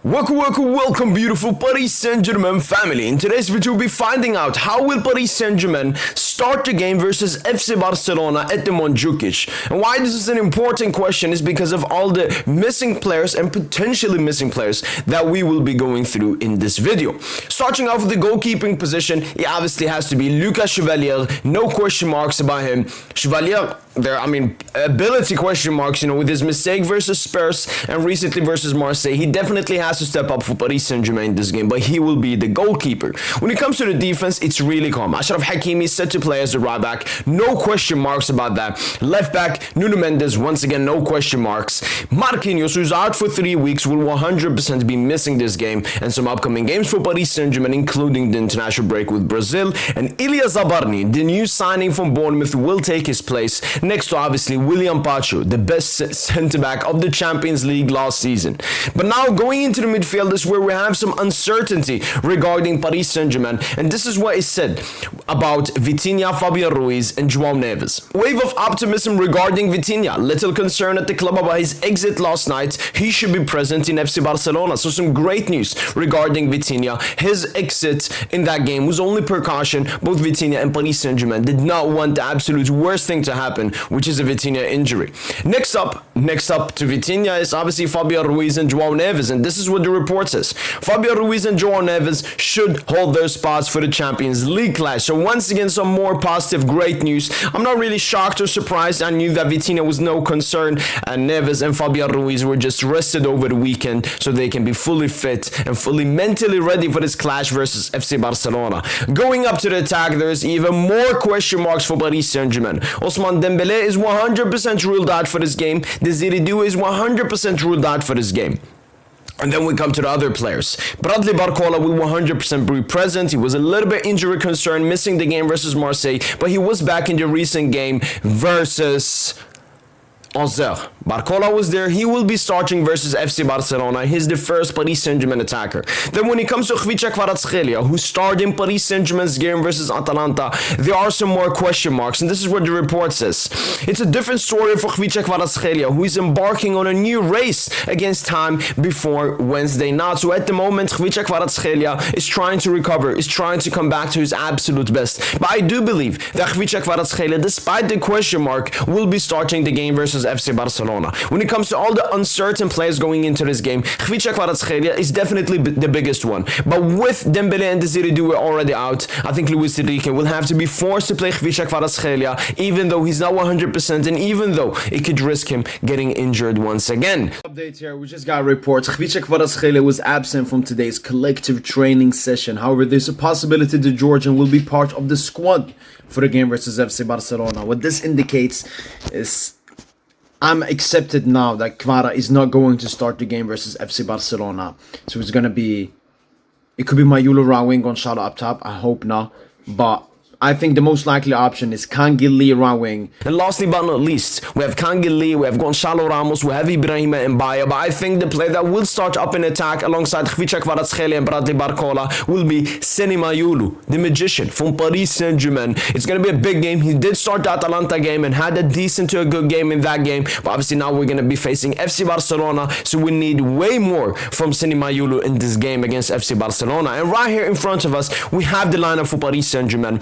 Welcome beautiful Paris Saint Germain family. In today's video we'll be finding out how will Paris Saint Germain start the game versus FC Barcelona at the Montjuic. And why this is an important question is because of all the missing players and potentially missing players that we will be going through in this video. Starting off with the goalkeeping position, it obviously has to be Lucas Chevalier. No question marks about him. Chevalier, ability question marks, with his mistake versus Spurs and recently versus Marseille. He definitely has to step up for Paris Saint Germain in this game, but he will be the goalkeeper. When it comes to the defense, it's really calm. Achraf Hakimi is set to play as the right back. No question marks about that. Left back, Nuno Mendes, once again, no question marks. Marquinhos, who's out for 3 weeks, will 100% be missing this game and some upcoming games for Paris Saint Germain, including the international break with Brazil. And Ilya Zabarny, the new signing from Bournemouth, will take his place next to obviously William Pacho, the best centre-back of the Champions League last season. But now going into the midfield is where we have some uncertainty regarding Paris Saint Germain, and this is what is said about Vitinha, Fabian Ruiz and João Neves. Wave of optimism regarding Vitinha. Little concern at the club about his exit last night. He should be present in FC Barcelona. So some great news regarding Vitinha. His exit in that game was only precaution. Both Vitinha and Paris Saint Germain did not want the absolute worst thing to happen, which is a Vitinha injury. Next up to Vitinha is obviously Fabian Ruiz and João Neves, and this is what the report says. Fabian Ruiz and João Neves should hold their spots for the Champions League clash. So once again, some more positive, great news. I'm not really shocked or surprised. I knew that Vitinha was no concern, and Neves and Fabian Ruiz were just rested over the weekend so they can be fully fit and fully mentally ready for this clash versus FC Barcelona. Going up to the attack, there's even more question marks for Paris Saint Germain. Ousmane Dembélé is 100% ruled out for this game. Desiree Doué is 100% ruled out for this game. And then we come to the other players. Bradley Barcola will 100% be present. He was a little bit injury concerned, missing the game versus Marseille, but he was back in the recent game versus Auxerre. Barcola was there. He will be starting versus FC Barcelona. He's the first Paris Saint Germain attacker. Then when it comes to Khvicha Kvaratskhelia, who starred in Paris Saint Germain's game versus Atalanta, there are some more question marks, and this is what the report says. It's a different story for Khvicha Kvaratskhelia, who is embarking on a new race against time before Wednesday night. So at the moment, Khvicha Kvaratskhelia is trying to recover, is trying to come back to his absolute best. But I do believe that Khvicha Kvaratskhelia, despite the question mark, will be starting the game versus FC Barcelona. When it comes to all the uncertain players going into this game, Khvicha Kvaratskhelia is definitely the biggest one. But with Dembélé and Desiree Doué already out, I think Luis Enrique will have to be forced to play Khvicha Kvaratskhelia, even though he's not 100% and even though it could risk him getting injured once again. Update here, we just got reports. Khvicha Kvaratskhelia was absent from today's collective training session. However, there's a possibility the Georgian will be part of the squad for the game versus FC Barcelona. What this indicates is I'm accepted now that Kvara is not going to start the game versus FC Barcelona. So it's going to be, it could be Mayulu Rawing Gonçalo up top. I hope not. But I think the most likely option is Kangin Lee Rawing. And lastly but not least, we have Kangin Lee, we have Gonçalo Ramos, we have Ibrahima Mbaya. But I think the player that will start up in attack alongside Khvicha Kvaratskhelia and Bradley Barcola will be Seny Mayulu, the magician from Paris Saint Germain. It's going to be a big game. He did start the Atalanta game and had a decent to a good game in that game. But obviously now we're going to be facing FC Barcelona. So we need way more from Seny Mayulu in this game against FC Barcelona. And right here in front of us, we have the lineup for Paris Saint Germain.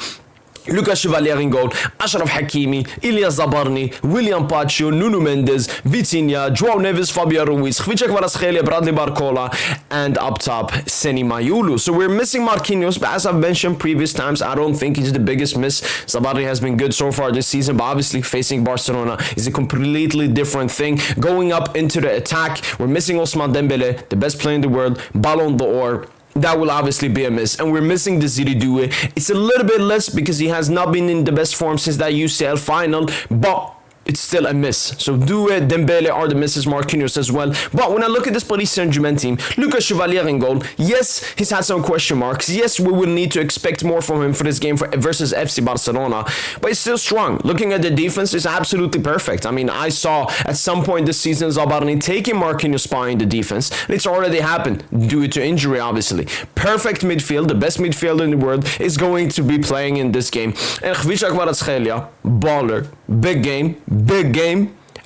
Lucas Chevalier in goal, Achraf Hakimi, Ilya Zabarny, William Pacho, Nuno Mendes, Vitinha, João Neves, Fabian Ruiz, Khvicha Kvaratskhelia, Bradley Barcola, and up top, Seny Mayulu. So we're missing Marquinhos, but as I've mentioned previous times, I don't think he's the biggest miss. Zabarny has been good so far this season, but obviously facing Barcelona is a completely different thing. Going up into the attack, we're missing Ousmane Dembélé, the best player in the world, Ballon d'Or. That will obviously be a miss. And we're missing Desiree Doué. It's a little bit less because he has not been in the best form since that UCL final, but it's still a miss. So Doué, Dembélé are the misses, Marquinhos as well. But when I look at this Paris Saint Germain team, Lucas Chevalier in goal, yes, he's had some question marks. Yes, we will need to expect more from him for this game versus FC Barcelona. But it's still strong. Looking at the defense, it's absolutely perfect. I mean, I saw at some point this season Zabarny taking Marquinhos' spot in the defense. And it's already happened due to injury, obviously. Perfect midfield, the best midfielder in the world, is going to be playing in this game. And Khvicha Kvaratskhelia, baller, big game,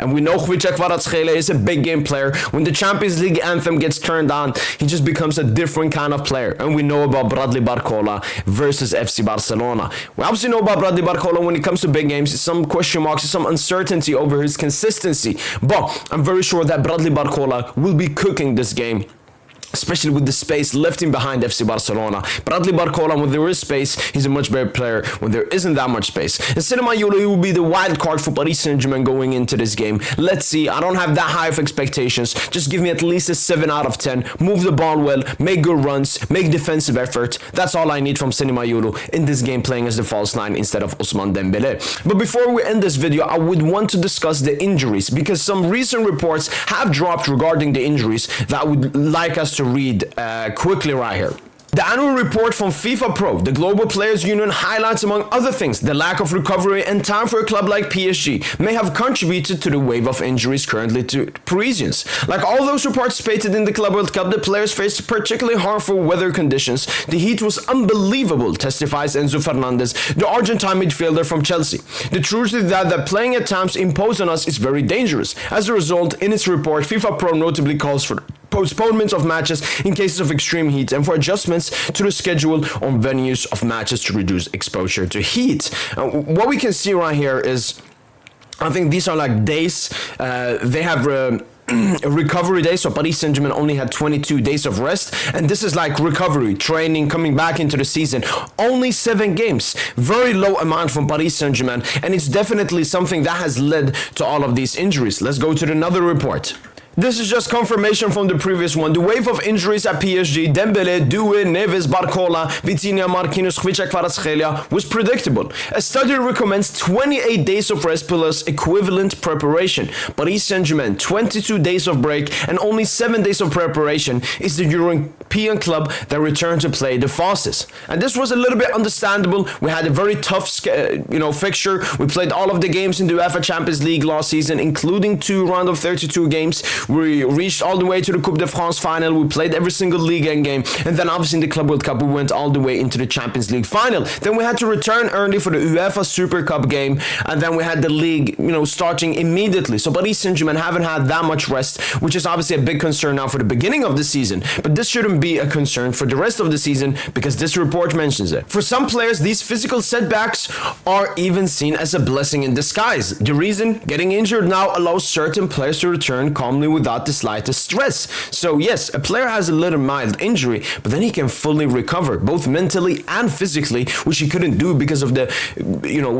And we know Khvicha Kvaratskhelia is a big game player. When the Champions League anthem gets turned on, he just becomes a different kind of player. And we know about Bradley Barcola versus FC Barcelona. We obviously know about Bradley Barcola when it comes to big games. Some question marks, some uncertainty over his consistency. But I'm very sure that Bradley Barcola will be cooking this game, especially with the space left in behind FC Barcelona. Bradley Barcola, when there is space, he's a much better player. When there isn't that much space, and Cinema Yolo will be the wild card for Paris Saint Germain going into this game. Let's see. I don't have that high of expectations. Just give me at least a 7 out of 10. Move the ball well, make good runs, make defensive effort. That's all I need from Cinema Yolo in this game, playing as the false 9 instead of Ousmane Dembélé. But before we end this video, I would want to discuss the injuries, because some recent reports have dropped regarding the injuries that I would like us to read quickly right here. The annual report from FIFA Pro, the Global Players Union, highlights, among other things, the lack of recovery and time for a club like PSG may have contributed to the wave of injuries currently to Parisians. Like all those who participated in the Club World Cup, the players faced particularly harmful weather conditions. The heat was unbelievable, testifies Enzo Fernandez, the Argentine midfielder from Chelsea. The truth is that playing at times imposed on us is very dangerous. As a result, in its report, FIFA Pro notably calls for postponements of matches in cases of extreme heat and for adjustments to the schedule on venues of matches to reduce exposure to heat. What we can see right here is, I think these are like days, they have recovery days. So Paris Saint Germain only had 22 days of rest, and this is like recovery, training, coming back into the season. Only 7 games, very low amount from Paris Saint Germain, and it's definitely something that has led to all of these injuries. Let's go to another report. This is just confirmation from the previous one. The wave of injuries at PSG, Dembélé, Doué, Neves, Barcola, Vitinha, Marquinhos, Khvicha Kvaratskhelia, was predictable. A study recommends 28 days of rest plus equivalent preparation. Paris Saint Germain, 22 days of break and only 7 days of preparation, is the European club that returned to play the fastest. And this was a little bit understandable. We had a very tough fixture. We played all of the games in the UEFA Champions League last season, including 2 round of 32 games. We reached all the way to the Coupe de France final. We played every single league end game. And then obviously in the Club World Cup, we went all the way into the Champions League final. Then we had to return early for the UEFA Super Cup game. And then we had the league, starting immediately. So Paris Saint Germain haven't had that much rest, which is obviously a big concern now for the beginning of the season. But this shouldn't be a concern for the rest of the season, because this report mentions it. For some players, these physical setbacks are even seen as a blessing in disguise. The reason? Getting injured now allows certain players to return calmly without the slightest stress. So yes, a player has a little mild injury, but then he can fully recover, both mentally and physically, which he couldn't do because of the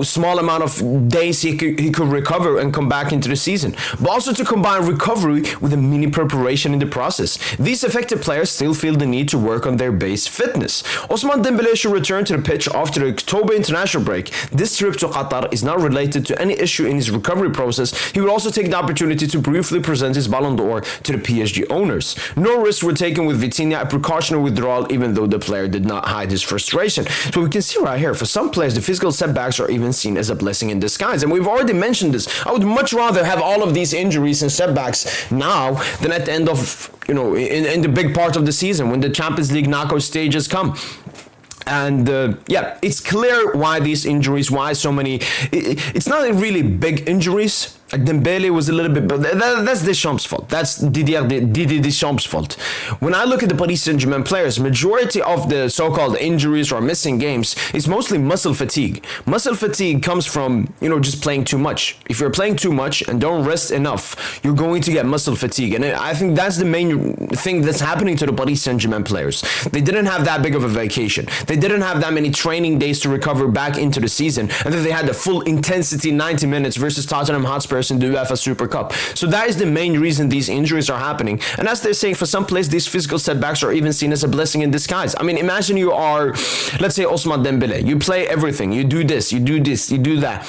small amount of days he could recover and come back into the season. But also to combine recovery with a mini preparation in the process. These affected players still feel the need to work on their base fitness. Ousmane Dembélé should return to the pitch after the October international break. This trip to Qatar is not related to any issue in his recovery process. He will also take the opportunity to briefly present his Ballon d'Or to the PSG owners. No risks were taken with Vitinha, a precautionary withdrawal, even though the player did not hide his frustration. So we can see right here, for some players, the physical setbacks are even seen as a blessing in disguise. And we've already mentioned this. I would much rather have all of these injuries and setbacks now than at the end of, in the big part of the season when the Champions League knockout stages come. And it's clear why these injuries, why so many. It's not really big injuries. Like Dembélé was a little bit, but that's Deschamps' fault. That's Didier Deschamps' fault. When I look at the Paris Saint Germain players, majority of the so-called injuries or missing games is mostly muscle fatigue. Muscle fatigue comes from, just playing too much. If you're playing too much and don't rest enough, you're going to get muscle fatigue. And I think that's the main thing that's happening to the Paris Saint Germain players. They didn't have that big of a vacation. They didn't have that many training days to recover back into the season. And then they had the full intensity 90 minutes versus Tottenham Hotspur in the UEFA Super Cup. So that is the main reason these injuries are happening. And as they're saying, for some players, these physical setbacks are even seen as a blessing in disguise. I mean, imagine you are, let's say, Ousmane Dembélé. You play everything. You do this, you do that.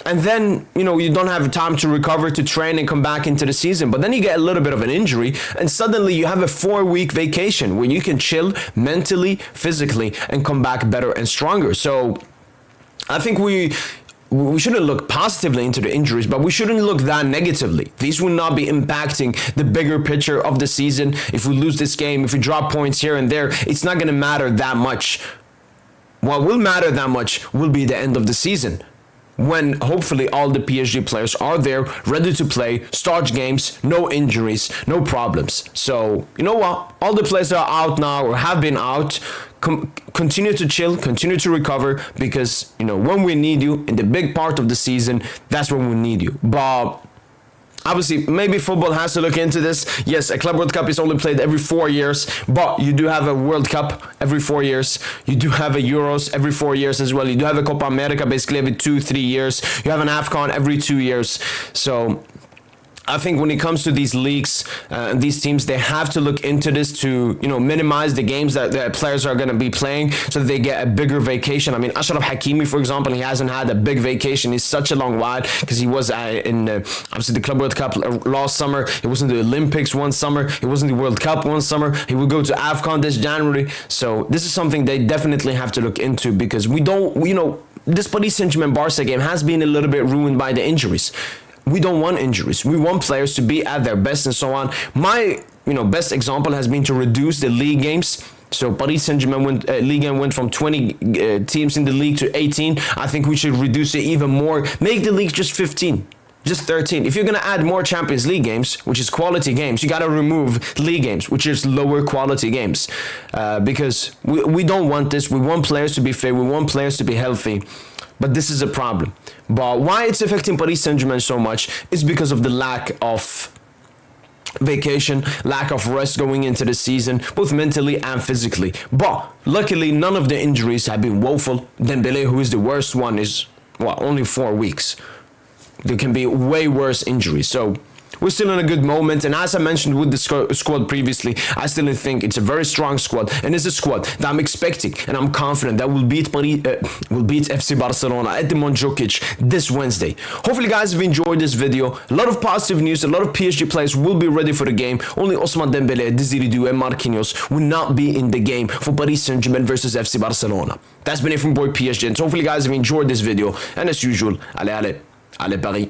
And then, you don't have time to recover, to train and come back into the season. But then you get a little bit of an injury and suddenly you have a 4-week vacation where you can chill mentally, physically, and come back better and stronger. So I think we shouldn't look positively into the injuries, but we shouldn't look that negatively. These will not be impacting the bigger picture of the season. If we lose this game, if we drop points here and there, it's not going to matter that much. What will matter that much will be the end of the season. when hopefully all the PSG players are there, ready to play, start games, no injuries, no problems. So, you know what? All the players that are out now or have been out, continue to chill, continue to recover, because, you know, when we need you in the big part of the season, that's when we need you. But obviously, maybe football has to look into this. Yes, a Club World Cup is only played every 4 years, but you do have a World Cup every 4 years. You do have a Euros every 4 years as well. You do have a Copa America basically every 2-3 years. You have an AFCON every 2 years. So I think when it comes to these leagues and these teams, they have to look into this to, you know, minimize the games that the players are going to be playing so that they get a bigger vacation. I mean, Ashraf Hakimi, for example, he hasn't had a big vacation in such a long while because he was in obviously the Club World Cup last summer. He was in the Olympics one summer. He was in the World Cup one summer. He will go to AFCON this January. So this is something they definitely have to look into, because we don't, you know, this Paris Saint Germain Barca game has been a little bit ruined by the injuries. We don't want injuries. We want players to be at their best and so on. My, you know, best example has been to reduce the league games. So Paris Saint Germain league went from 20 teams in the league to 18. I think we should reduce it even more. Make the league just 15, just 13. If you're gonna add more Champions League games, which is quality games, you gotta remove league games, which is lower quality games, because we don't want this. We want players to be fit. We want players to be healthy. But this is a problem. But why it's affecting Paris Saint Germain so much is because of the lack of vacation, lack of rest going into the season, both mentally and physically. But luckily, none of the injuries have been woeful. Dembele, who is the worst one, is, well, only 4 weeks. There can be way worse injuries. So we're still in a good moment, and as I mentioned with the squad previously, I still think it's a very strong squad, and it's a squad that I'm expecting and I'm confident that will beat FC Barcelona at the Montjuic this Wednesday. Hopefully, guys, have enjoyed this video. A lot of positive news. A lot of PSG players will be ready for the game. Only Ousmane Dembele, Desiree Doué, and Marquinhos will not be in the game for Paris Saint Germain versus FC Barcelona. That's been it from boy PSG, and hopefully, guys, have enjoyed this video. And as usual, allez Paris.